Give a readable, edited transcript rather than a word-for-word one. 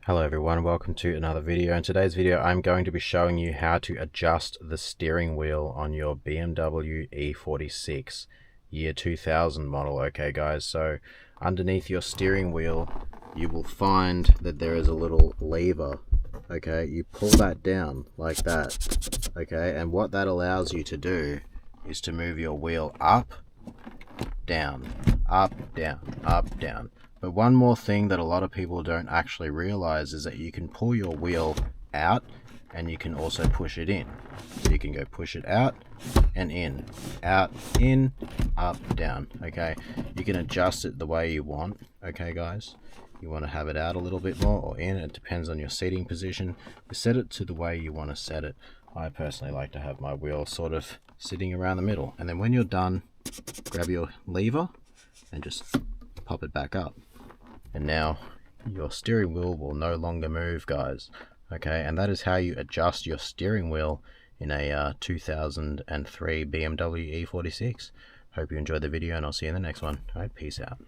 Hello everyone, welcome to another video. In today's video I'm going to be showing you how to adjust the steering wheel on your BMW E46 year 2000 model. Okay guys, so underneath your steering wheel you will find that there is a little lever. Okay, you pull that down like that. Okay, and what that allows you to do is to move your wheel up, down, up, down, up, down. But one more thing that a lot of people don't actually realize is that you can pull your wheel out and you can also push it in. So you can go push it out and in, out, in, up, down. Okay, you can adjust it the way you want. Okay guys, you want to have it out a little bit more or in, it depends on your seating position. You set it to the way you want to set it. I personally like to have my wheel sort of sitting around the middle, and then when you're done, grab your lever and just pop it back up, and now your steering wheel will no longer move, guys. Okay, and that is how you adjust your steering wheel in a 2003 BMW E46. Hope you enjoyed the video, and I'll see you in the next one. All right, peace out.